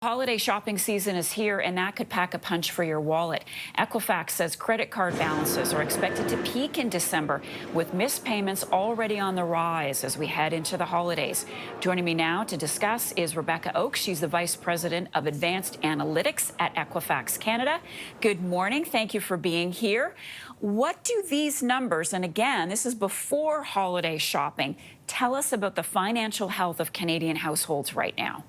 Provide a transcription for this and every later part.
Holiday shopping season is here, and that could pack a punch for your wallet. Equifax says credit card balances are expected to peak in December, with missed payments already on the rise as we head into the holidays. Joining me now to discuss is Rebecca Oakes. She's the Vice President of Advanced Analytics at Equifax Canada. Good morning. Thank you for being here. What do these numbers, and again, this is before holiday shopping, tell us about the financial health of Canadian households right now?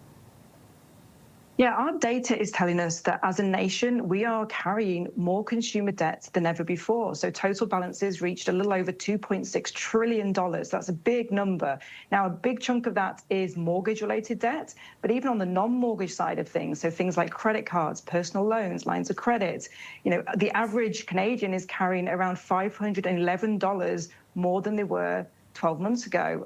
Yeah, our data is telling us that as a nation, we are carrying more consumer debt than ever before. So total balances reached a little over $2.6 trillion. That's a big number. Now, a big chunk of that is mortgage-related debt, but even on the non-mortgage side of things, so things like credit cards, personal loans, lines of credit, the average Canadian is carrying around $511 more than they were 12 months ago.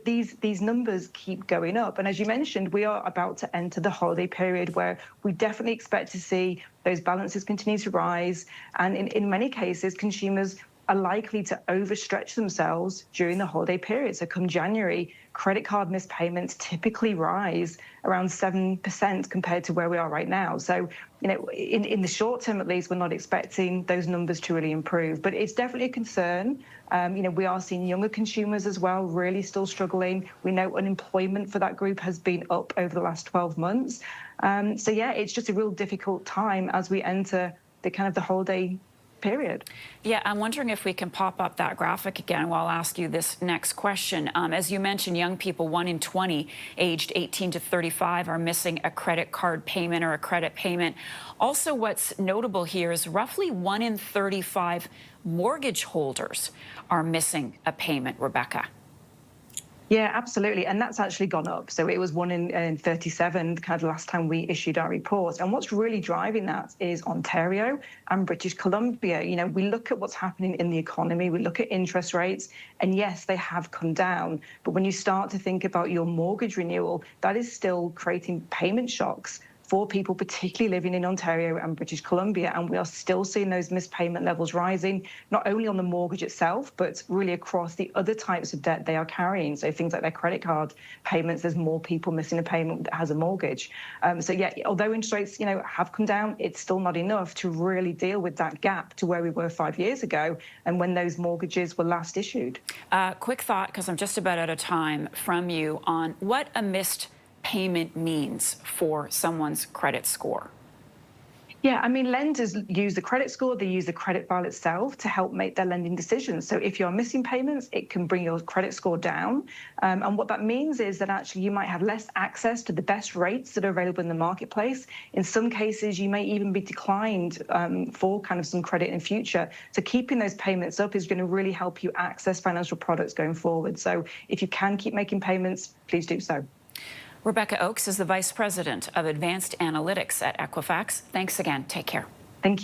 These numbers keep going up. And as you mentioned, we are about to enter the holiday period where we definitely expect to see those balances continue to rise. And in many cases, consumers are likely to overstretch themselves during the holiday period. So come January, credit card missed payments typically rise around 7% compared to where we are right now. So, in the short term, at least, we're not expecting those numbers to really improve. But it's definitely a concern. We are seeing younger consumers as well really still struggling. We know unemployment for that group has been up over the last 12 months. It's just a real difficult time as we enter the holiday period. Yeah, I'm wondering if we can pop up that graphic again while I'll ask you this next question. As you mentioned, young people, 1 in 20 aged 18 to 35 are missing a credit card payment or a credit payment. Also, what's notable here is roughly 1 in 35 mortgage holders are missing a payment, Rebecca. Yeah, absolutely. And that's actually gone up. So it was 1 in 37 kind of the last time we issued our report. And what's really driving that is Ontario and British Columbia. We look at what's happening in the economy, we look at interest rates, and yes, they have come down. But when you start to think about your mortgage renewal, that is still creating payment shocks for people, particularly living in Ontario and British Columbia. And we are still seeing those missed payment levels rising, not only on the mortgage itself, but really across the other types of debt they are carrying. So things like their credit card payments, there's more people missing a payment that has a mortgage. Although interest rates, have come down, it's still not enough to really deal with that gap to where we were 5 years ago and when those mortgages were last issued. Quick thought, because I'm just about out of time, from you on what a missed payment means for someone's credit score. Yeah, lenders use the credit score, they use the credit file itself to help make their lending decisions. So if you're missing payments, it can bring your credit score down. And what that means is that actually you might have less access to the best rates that are available in the marketplace. In some cases, you may even be declined for some credit in future. So keeping those payments up is going to really help you access financial products going forward. So if you can keep making payments, please do so. Rebecca Oakes is the Vice President of Advanced Analytics at Equifax. Thanks again. Take care.